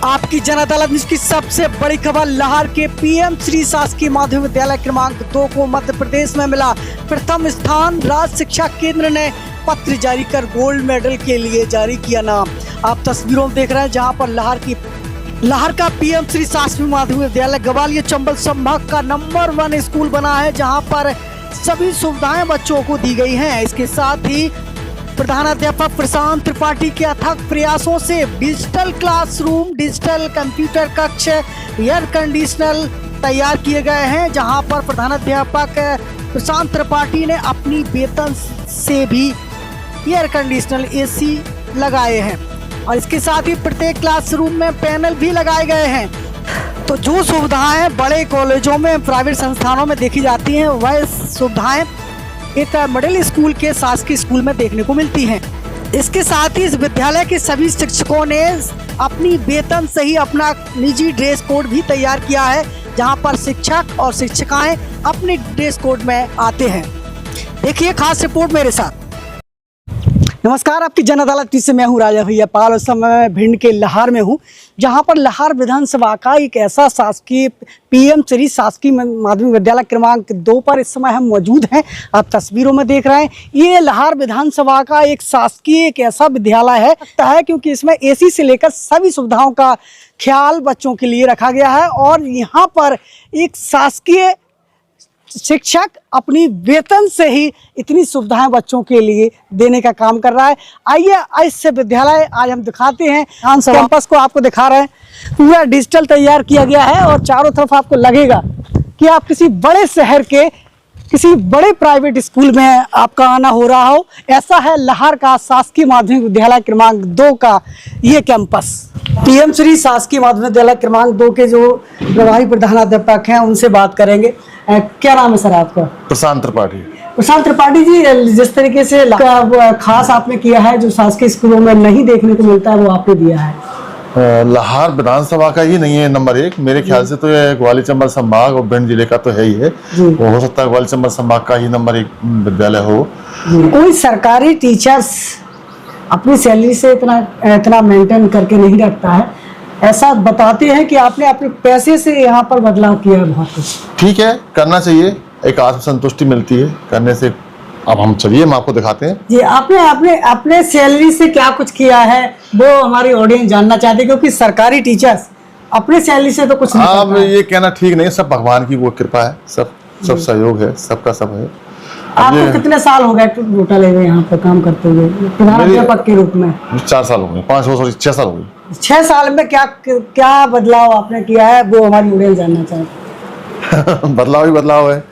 आपकी जन अदालत न्यूज की सबसे बड़ी खबर, लाहौर के पीएम श्री शासकीय माध्यमिक विद्यालय क्रमांक 2 को मध्य प्रदेश में मिला प्रथम स्थान। राज्य शिक्षा केंद्र ने पत्र जारी कर गोल्ड मेडल के लिए जारी किया नाम। आप तस्वीरों में देख रहे हैं जहां पर लाहौर का पीएम श्री शासकीय माध्यमिक विद्यालय ग्वालियर चंबल संभाग का नंबर 1 स्कूल बना है, जहां पर सभी सुविधाएं बच्चों को दी गई हैं। इसके साथ ही प्रधानाध्यापक प्रशांत त्रिपाठी के अथक प्रयासों से डिजिटल क्लासरूम, डिजिटल कंप्यूटर कक्ष, एयर कंडीशनर तैयार किए गए हैं, जहां पर प्रधानाध्यापक प्रशांत त्रिपाठी ने अपनी वेतन से भी एयर कंडीशनर एसी लगाए हैं और इसके साथ ही प्रत्येक क्लासरूम में पैनल भी लगाए गए हैं। तो जो सुविधाएं बड़े कॉलेजों में, प्राइवेट संस्थानों में देखी जाती हैं, वह सुविधाएं एक मिडिल स्कूल के शासकीय स्कूल में देखने को मिलती हैं। इसके साथ ही इस विद्यालय के सभी शिक्षकों ने अपनी वेतन से ही अपना निजी ड्रेस कोड भी तैयार किया है, जहां पर शिक्षक और शिक्षिकाएं अपने ड्रेस कोड में आते हैं। देखिए खास रिपोर्ट मेरे साथ। नमस्कार, आपकी जन अदालत से मैं हूं राजा भैया पाल। उस समय भिंड के लाहौर में हूं, जहां पर लाहौर विधानसभा का एक ऐसा शासकीय पीएम श्री शासकीय माध्यमिक विद्यालय क्रमांक 2 पर इस समय हम मौजूद हैं। आप तस्वीरों में देख रहे हैं, ये लाहौर विधानसभा का एक शासकीय एक ऐसा विद्यालय है क्योंकि इसमें एसी से लेकर सभी सुविधाओं का ख्याल बच्चों के लिए रखा गया है और यहाँ पर एक शासकीय शिक्षक अपनी वेतन से ही इतनी सुविधाएं बच्चों के लिए देने का काम कर रहा है। आइए इससे विद्यालय आज हम दिखाते हैं। कैंपस को आपको दिखा रहे हैं, पूरा डिजिटल तैयार किया गया है और चारों तरफ आपको लगेगा कि आप किसी बड़े शहर के किसी बड़े प्राइवेट स्कूल में आपका आना हो रहा हो। ऐसा है लाहौर का शासकीय माध्यमिक विद्यालय क्रमांक 2 का ये कैंपस। पीएम श्री शासकीय माध्यमिक विद्यालय क्रमांक 2 के जो प्रभारी प्रधानाध्यापक हैं उनसे बात करेंगे। क्या नाम है सर आपका? प्रशांत त्रिपाठी। प्रशांत त्रिपाठी जी, जिस तरीके से खास आपने किया है जो शासकीय स्कूलों में नहीं देखने को मिलता है वो आपने दिया है। लाहौर विधानसभा का ही नहीं है नंबर 1, मेरे ख्याल से तो ये ग्वालियर चंबल संभाग और भिंड जिले का तो है ही है। वो हो सकता है ग्वालियर चंबल संभाग का ही नंबर 1 विद्यालय हो। कोई सरकारी टीचर्स अपनी सैलरी से इतना मेंटेन करके नहीं रखता है, ऐसा बताते हैं कि आपने अपने पैसे से यहाँ पर बदलाव किया है बहुत कुछ। ठीक है, करना चाहिए, एक आत्मसंतुष्टि मिलती है करने से। अब हम चलिए हम आपको दिखाते हैं जी। आपने अपने सैलरी से क्या कुछ किया है वो हमारी ऑडियंस जानना चाहते हैं, क्योंकि सरकारी टीचर्स अपने सैलरी से तो कुछ नहीं करता। अब ये कहना ठीक नहीं, सब भगवान की वो कृपा है, सब सहयोग है, सबका सब है। आपको कितने साल हो गए टोटल यहाँ पे काम करते हुए प्रधानाध्यापक के रूप में? 4 साल हो गए, 6 साल हो गए। 6 साल में क्या बदलाव आपने किया है वो हमारी ऑडियंस जानना चाहते हैं। बदलाव ही बदलाव है।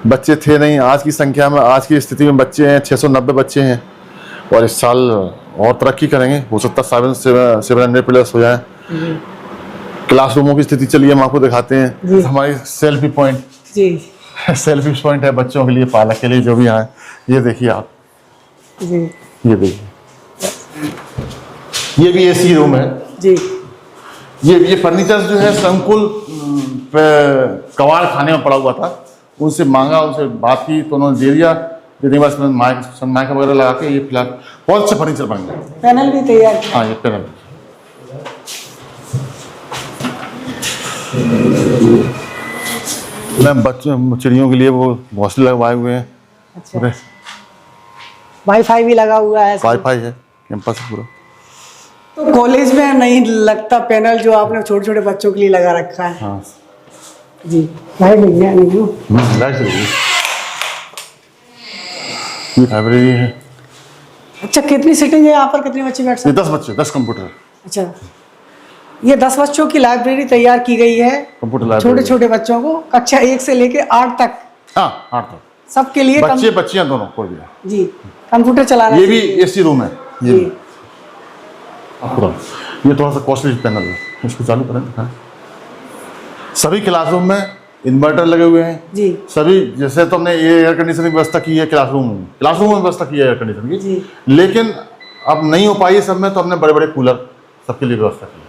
बच्चे थे नहीं, आज की संख्या में, आज की स्थिति में बच्चे हैं 690 बच्चे हैं और इस साल और तरक्की करेंगे। हो सकता है 700+ हो जाए। क्लासरूमों की स्थिति चलिए हम आपको दिखाते हैं। हमारी सेल्फी पॉइंट सेल्फी पॉइंट है बच्चों के लिए, पालक के लिए जो भी यहाँ। ये देखिए आप जी, ये देखिए, ये भी एसी रूम है जी। ये फर्नीचर जो है संकुल कबाड़ खाने में पड़ा हुआ था, उनसे मांगा, उनसे बात की तो उन्होंने दे दिया। देने के बाद माइक वगैरह लगा के ये फिलहाल बहुत अच्छा फर्नीचर बन गया। पैनल भी तैयार। हाँ, ये पैनल बच्चों चिड़ियों के लिए वो घोंसले लगवाए हुए हैं। अच्छा, वाईफाई भी लगा हुआ है। वाईफाई है कैंपस पूरा। तो कॉलेज में नहीं लगता पैनल जो आपने छोटे छोटे बच्चों के लिए लगा रखा है? हाँ जी, लाइट लगी है नहीं? लाइट लगी। ये लाइब्रेरी है। अच्छा, कितनी सीटिंग है यहाँ पर, कितने बच्चे बैठ सकते हैं? 10 बच्चे, 10 कंप्यूटर। अच्छा, ये 10 बच्चों की लाइब्रेरी तैयार की गई है, कंप्यूटर छोटे छोटे बच्चों को, कक्षा 1 से लेके 8 तक। हाँ, 8 तक सबके लिए बच्चे बच्चियां दोनों कोई भी जी कंप्यूटर चलाना। ये भी एसी रूम है। ये थोड़ा सा कॉस्टली पैनल है, इसको चालू करें। सभी क्लासरूम में इन्वर्टर लगे हुए हैं जी। सभी, जैसे तो हमने ये एयर कंडीशनिंग की व्यवस्था की है क्लासरूम में व्यवस्था की है एयर कंडीशनिंग की, लेकिन अब नहीं हो पाई सब में, तो हमने बड़े बड़े कूलर सबके लिए व्यवस्था की है।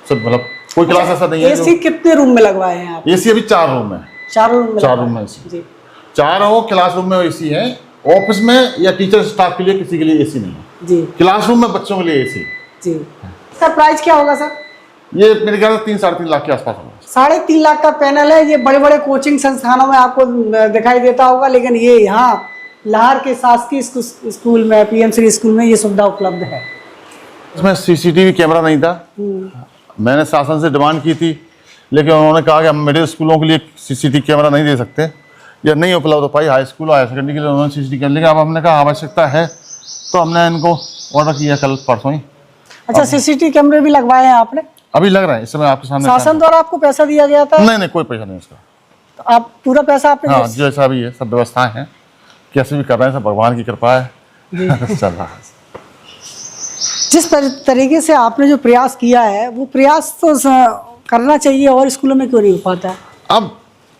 सब मतलब कोई क्लास ऐसा नहीं है। एसी कितने रूम में लगवाए हैं आप? एसी अभी 4 रूम है। 4 रूम में एसी, 4 क्लासरूम में एसी है। ऑफिस में या टीचर स्टाफ के लिए किसी के लिए एसी नहीं है जी। क्लासरूम में बच्चों के लिए एसी जी। सर प्राइस क्या होगा सर? ये मेरे ख्याल से 3-3.5 लाख के आसपास होगा। 3.5 लाख का पैनल है। ये बड़े बड़े कोचिंग संस्थानों में आपको दिखाई देता होगा, लेकिन ये यहाँ लाहौर के शासकीय स्कूल में, पीएम श्री स्कूल में ये सुविधा उपलब्ध है। इसमें सीसीटीवी कैमरा नहीं था। मैंने शासन से डिमांड की थी, लेकिन उन्होंने कहा कि हम मिडिल स्कूलों के लिए सीसीटीवी कैमरा नहीं दे सकते या नहीं उपलब्ध हो पाई। हाई स्कूल और हायर सेकेंडरी के लिए उन्होंने सीसीटीवी कैमरा, लेकिन अब हमने कहा आवश्यकता है तो हमने इनको ऑर्डर किया कल परसों ही। अच्छा, सीसीटीवी कैमरे भी लगवाए हैं आपने? अभी लग रहा है, इस समय आपके सामने। शासन द्वारा आपको पैसा दिया गया था? नहीं, कोई पैसा नहीं इसका। तो आप पूरा पैसा आपने? हाँ, जैसा भी है, सब व्यवस्थाएं हैं, कैसे भी कर रहे हैं, सब भगवान की कृपा है। चल रहा है। जिस तरीके से आपने जो प्रयास किया है, वो प्रयास तो करना चाहिए, और स्कूलों में क्यों नहीं हो पाता है? अब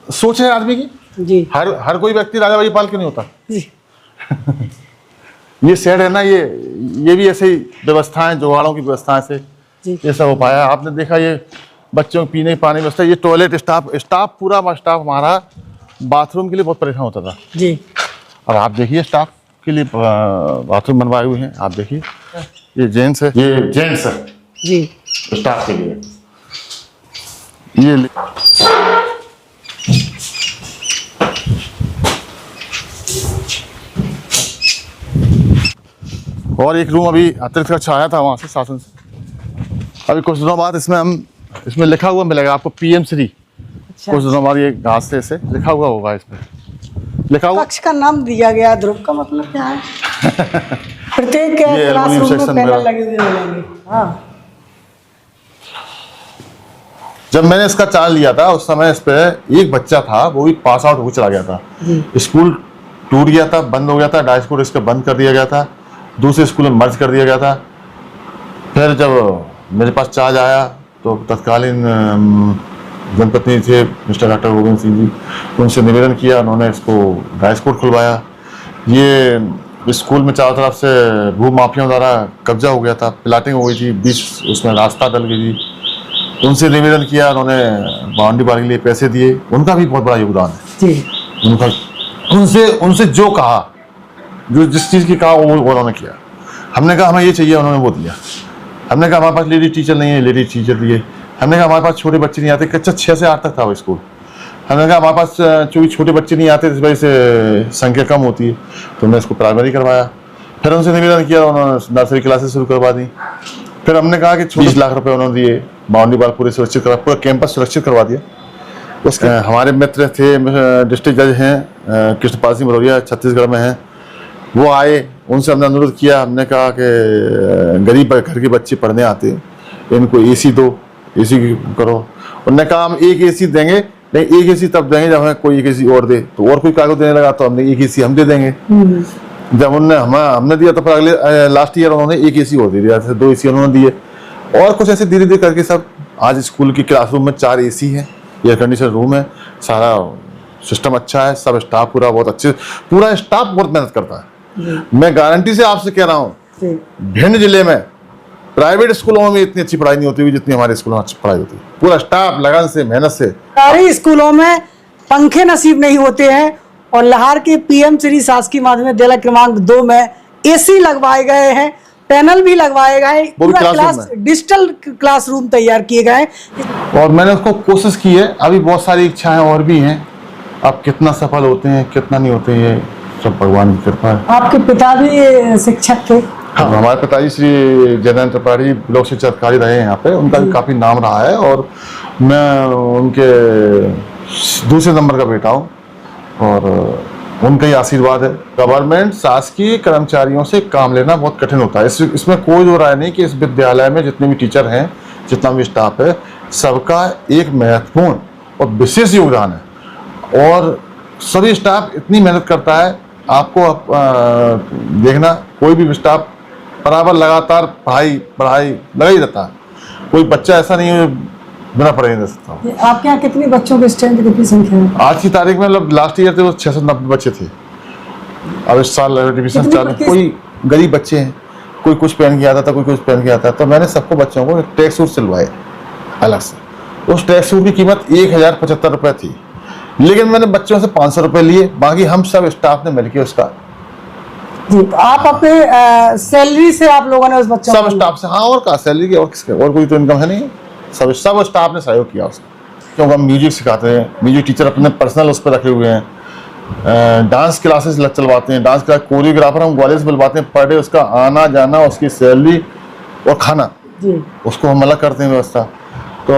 सोच है आदमी की जी। हर कोई व्यक्ति राजा वजीपाल क्यों नहीं होता जी। ये सेड है ना, ये भी ऐसे ही व्यवस्थाएं, जुगाड़ों की व्यवस्थाएं से ये सब हो पाया। आपने देखा ये बच्चों के पीने की पानी व्यवस्था, ये टॉयलेट स्टाफ पूरा स्टाफ हमारा बाथरूम के लिए बहुत परेशान होता था जी। और आप देखिए स्टाफ के लिए बाथरूम बनवाए हुए हैं। आप देखिए ये जेंट्स है, ये जेंट्स है जी स्टाफ के लिए। ये और एक रूम अभी अतिरिक्त कक्षा आया था वहाँ से शासन से। अभी कुछ दिनों बाद इसमें लिखा हुआ मिलेगा आपको पीएम श्री। अच्छा। कुछ दिनों बाद ये घास से लिखा हुआ होगा, इसमें लिखा हुआ। कक्ष का नाम दिया गया, ध्रुव का मतलब क्या है? प्रत्येक क्लासरूम में पैनल लगे हुए मिलेंगे। हाँ। जब मैंने इसका चार्ज लिया था उस समय इस पे एक बच्चा था, वो भी पास आउट होकर चला गया था। स्कूल टूट गया था, बंद हो गया था, डाई स्कूल इसका बंद कर दिया गया था, दूसरे स्कूल में मर्ज कर दिया गया था। फिर जब मेरे पास चार्ज आया तो तत्कालीन जनप्रतिनिधि थे मिस्टर डॉक्टर गोविंद सिंह जी, उनसे निवेदन किया, उन्होंने इसको डाई स्कूल खुलवाया। ये स्कूल में चारों तरफ से भू माफियाओं द्वारा कब्जा हो गया था, प्लाटिंग हो गई थी, बीच उसमें रास्ता डल गई थी। उनसे निवेदन किया, उन्होंने बाउंड्री बार के लिए पैसे दिए। उनका भी बहुत बड़ा योगदान है जी। उनका उनसे जो कहा, जो जिस चीज़ की कहा वो उन्होंने किया। हमने कहा हमें ये चाहिए, उन्होंने वो दिया। हमने कहा हमारे पास लेडी टीचर नहीं है, लेडी टीचर दिए। हमने कहा हमारे पास छोटे बच्चे नहीं आते, कक्षा 6 से 8 तक था वो स्कूल। हमने कहा हमारे पास चूँकि छोटे बच्चे नहीं आते, इस वजह से संख्या कम होती है, तो हमने इसको प्राइमरी करवाया। फिर उनसे निवेदन किया, उन्होंने नर्सरी क्लासेस शुरू करवा दी। फिर हमने कहा कि 20 लाख रुपए उन्होंने दिए, बाउंड्री वाल पूरे सुरक्षित करवा, पूरा कैंपस सुरक्षित करवा दिया। उसके हमारे मित्र थे, डिस्ट्रिक्ट जज हैं कृष्णपाल सिंह भदौरिया, छत्तीसगढ़ में हैं, वो आए। उनसे हमने अनुरोध किया, हमने कहा कि गरीब घर के बच्चे पढ़ने आते हैं, इनको एसी दो, एसी करो। उन्होंने कहा हम एक एसी देंगे, नहीं एक एसी तब देंगे जब हमें कोई एक एसी और दे। तो और कोई कागज देने लगा तो हमने एक एसी हम दे देंगे। जब हमने दिया तो फिर अगले लास्ट ईयर उन्होंने एक एसी और दे दिया, 2 एसी उन्होंने दिए। और कुछ ऐसे धीरे धीरे करके सब आज स्कूल की क्लासरूम में 4 एसी है, एयर कंडीशन रूम है, सारा सिस्टम अच्छा है, सब स्टाफ पूरा बहुत अच्छे, पूरा स्टाफ बहुत मेहनत करता है। मैं गारंटी से आपसे कह रहा हूँ, भिंड जिले में प्राइवेट स्कूलों में इतनी अच्छी पढ़ाई नहीं होती हुई जितनी हमारे स्कूलों में अच्छी पढ़ाई होती है। पूरा स्टाफ लगन से, मेहनत से। सरकारी स्कूलों में पंखे नसीब नहीं होते हैं, और लाहौर के पीएम श्री शासकीय माध्यमिक विद्यालय क्रमांक 2 में एसी लगवाए गए हैं, पैनल भी लगवाए गए, पूरा क्लास डिजिटल क्लासरूम तैयार किए गए। और मैंने उसको कोशिश की है, अभी बहुत सारी इच्छाएं और भी हैं। अब कितना सफल होते हैं कितना नहीं होते हैं, ये सब भगवान की कृपा है। आपके पिता भी शिक्षक थे? हाँ, हमारे पिताजी श्री जयनारायण त्रिपाठी ब्लॉक शिक्षा अधिकारी रहे हैं यहाँ पे, उनका भी काफी नाम रहा है और मैं उनके दूसरे नंबर का बेटा हूँ और उनका ही आशीर्वाद है। गवर्नमेंट शासकीय कर्मचारियों से काम लेना बहुत कठिन होता है, इसमें कोई दो राय नहीं कि इस विद्यालय में जितने भी टीचर हैं, जितना भी स्टाफ है, सबका एक महत्वपूर्ण और विशेष योगदान है और सभी स्टाफ इतनी मेहनत करता है। आपको देखना, कोई भी स्टाफ बराबर लगातार पढ़ाई लगा ही रहता है, कोई बच्चा ऐसा नहीं है बिना पढ़े नहीं रह सकता। आपके यहाँ कितने बच्चों की स्ट्रेंथ, कितनी संख्या है? आज की तारीख में मतलब लास्ट ईयर थे वो 690 बच्चे थे। अब इस साल डिविजन चालू, कोई गरीब बच्चे हैं, कोई कुछ पहन के आता था, कोई कुछ पहन के आता, तो मैंने सबको बच्चों को ट्रैक सूट सिलवाए अलग से। उस ट्रैक सूट की कीमत 1075 रुपये थी, लेकिन मैंने बच्चों से 500 रुपये लिए, बाकी हम सब स्टाफ ने मिलकर उसका जी। तो आप अपने सैलरी से आप लोगों ने उस बच्चों सब स्टाफ से, हाँ और का सैलरी की और किसके, और कोई तो इनकम है नहीं, सब स्टाफ ने सहयोग किया उसका, क्योंकि हम म्यूजिक सिखाते हैं, म्यूजिक टीचर अपने पर्सनल उस पर रखे हुए हैं, डांस क्लासेस चलवाते हैं, डांस का कोरियोग्राफर हम ग्वालियर से बुलवाते हैं, पर डे उसका आना जाना, उसकी सैलरी और खाना जी, उसको हम अलग करते हैं व्यवस्था। तो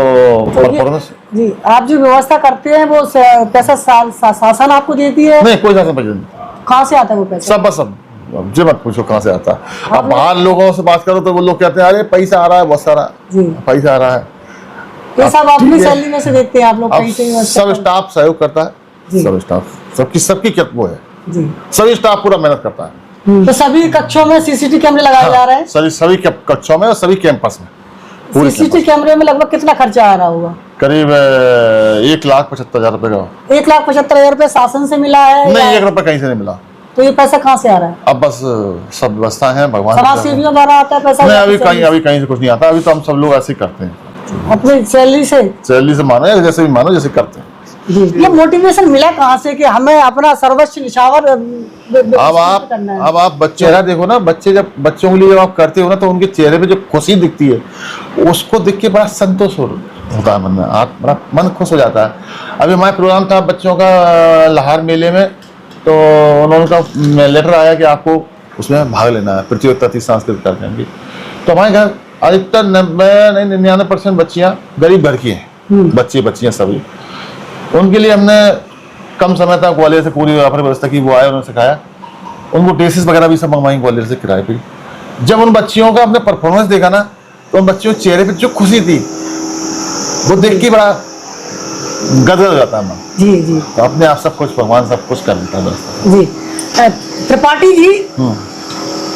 परफॉर्मेंस जी, आप जो व्यवस्था करते हैं वो पैसा शासन आपको देती है? नहीं, कोई शासन पैसा नहीं। कहाँ से आता है वो पैसा? सब मुझे मत पूछो कहाँ से आता है। अब बाहर लोगों से बात करो तो वो लोग कहते हैं अरे पैसा आ रहा है बहुत सारा जी, पैसा आ रहा है। ये सब अपनी सैलरी में से देते हैं आप लोग? अब सब स्टाफ सहयोग करता है, सब स्टाफ सबकी वो है जी, सभी स्टाफ पूरा मेहनत करता है। तो सभी कक्षों में सीसीटीवी कैमरे लगाए जा रहे हैं? सभी कक्षों में और सभी कैंपस में। सीसीटीवी कैमरे में लगभग कितना खर्चा आ रहा होगा? करीब 1,75,000 रुपए का। 1,75,000 रुपए शासन से मिला है? नहीं, 1 रुपया कहीं से नहीं मिला। तो ये पैसा कहाँ से आ रहा है? अब बस सब व्यवस्था है, भगवान समाज सेवियों द्वारा आता है पैसा? नहीं, अभी कहीं से कुछ नहीं आता। अभी तो हम सब लोग ऐसे ही करते हैं, अपनी सैलरी से मानो या जैसे भी मानो जैसे करते हैं। ये मोटिवेशन मिला कहाँ से कि हमें अपना सर्वोच्च निछावर अब आप चेहरा देखो ना, बच्चों के लिए जब आप करते हो ना तो उनके चेहरे पे जो खुशी दिखती है उसको देख के बड़ा संतोष होता है मन में, बड़ा मन खुश हो जाता है। अभी हमारे प्रोग्राम था बच्चों का लाहौर मेले में, तो उन्होंने कहा लेटर आया कि आपको उसमें भाग लेना है, प्रतियोगिता थी सांस्कृतिक कार्यक्रम की। तो हमारे घर अधिकतर 99% बच्चियाँ गरीब घर की हैं, बच्चियाँ सभी। उनके लिए हमने कम समय तक ग्वालियर से पूरी व्यवस्था की, वो आए, उन्होंने सिखाया, उनको ड्रेसेस वगैरह भी सब मंगवाई ग्वालियर से किराए पे। जब उन बच्चियों का अपने परफॉर्मेंस देखा ना तो उन बच्चियों के चेहरे पे जो खुशी थी वो देख के बड़ा गदगद हो जाता है मन। जी जी, तो अपने आप सब कुछ भगवान सब कुछ कर देता है जी। त्रिपाठी जी,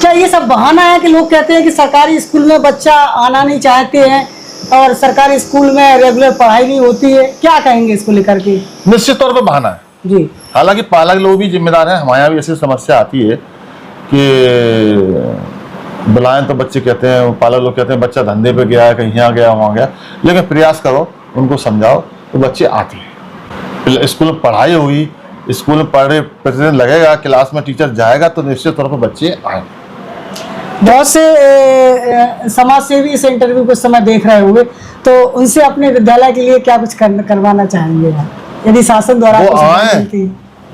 क्या ये सब बहाना है कि लोग कहते हैं कि सरकारी स्कूल में बच्चा आना नहीं चाहते हैं और सरकारी स्कूल में रेगुलर पढ़ाई नहीं होती है, क्या कहेंगे इसको लेकर के? निश्चित तौर पे बहाना है जी। हालांकि पालक लोग भी जिम्मेदार हैं। हमारे यहाँ भी ऐसी समस्या आती है कि बुलाएं तो बच्चे कहते हैं, पालक लोग कहते हैं बच्चा धंधे पे गया है, कहीं यहाँ गया वहाँ गया, लेकिन प्रयास करो, उनको समझाओ तो बच्चे आते हैं। स्कूल में पढ़ाई होगी, स्कूल में पढ़े प्रतिदिन लगेगा, क्लास में टीचर जाएगा तो निश्चित तौर पर बच्चे आएंगे। बहुत से समाज सेवी इस इंटरव्यू को समय देख रहे होंगे, तो उनसे अपने विद्यालय के लिए क्या कुछ करवाना चाहेंगे यदि शासन द्वारा? वो आए,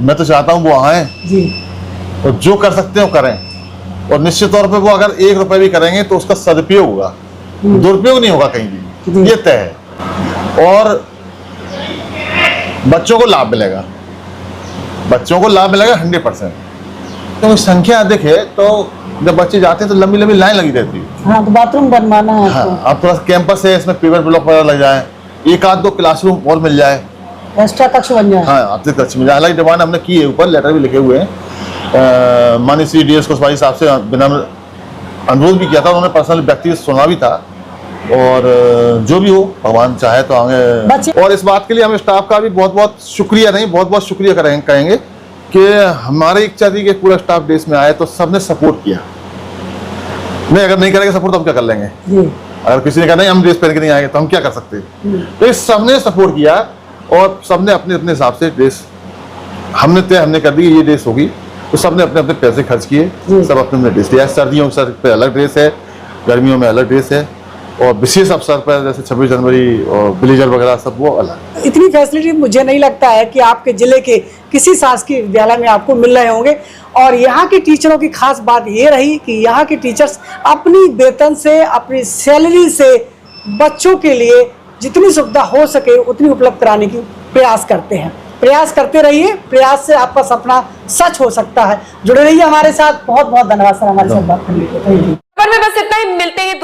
मैं तो चाहता हूँ वो आए जी, और जो कर सकते हैं वो करें, और निश्चित तौर पे वो अगर 1 रुपए भी करेंगे तो उसका सदुपयोग होगा, दुरुपयोग नहीं होगा कहीं भी, ये तय है। और बच्चों को लाभ मिलेगा, 100%। तो संख्या अधिक है तो जब बच्चे जाते हैं तो लंबी लंबी लाइन लगी रहती है। हाँ, तो बाथरूम बनवाना है। हाँ, अब थोड़ा कैंपस है, इसमें पेपर ब्लॉक वगैरह लग जाए, 1-2 क्लासरूम और मिल जाए, एक्स्ट्रा कक्ष बन जाए। हाँ, अतिरिक्त कक्ष मिल जाए। हालांकि डिमांड हमने की है, ऊपर लेटर भी लिखे हुए हैं, माननीय श्री DS कुशवाहा साहब से विनम्र अनुरोध भी किया था, उन्होंने पर्सनल व्यक्ति सुना भी था। और जो भी हो भगवान चाहे तो आगे। और इस बात के लिए हम स्टाफ का भी बहुत बहुत शुक्रिया कहेंगे कि हमारी इच्छा थी कि पूरा स्टाफ देश में आए, तो सबने सपोर्ट किया। नहीं, अगर नहीं करेंगे सपोर्ट तो हम क्या कर लेंगे? अगर किसी ने कहा नहीं हम ड्रेस पहन के नहीं आएंगे तो हम क्या कर सकते? तो इस सबने सपोर्ट किया और सबने अपने अपने हिसाब से ड्रेस हमने कर दी, ये ड्रेस होगी, तो सबने अपने अपने पैसे खर्च किए, सब अपने अपने ड्रेस लिया। सर्दियों सर पे अलग ड्रेस है, गर्मियों में अलग ड्रेस है, और विशेष अवसर पर जैसे 26 जनवरी और ब्लेजर वगैरह सब वो अलग। इतनी फैसिलिटी मुझे नहीं लगता है कि आपके जिले के किसी शासकीय विद्यालय में आपको मिल रहे होंगे। और यहाँ के टीचरों की खास बात ये रही कि यहाँ के टीचर्स अपनी वेतन से, अपनी सैलरी से बच्चों के लिए जितनी सुविधा हो सके उतनी उपलब्ध कराने की प्रयास करते हैं। प्रयास करते रहिए, प्रयास से आपका सपना सच हो सकता है। जुड़े रहिए हमारे साथ। बहुत बहुत धन्यवाद सर हमारे साथ बात करने के लिए। में बस इतना ही, मिलते हैं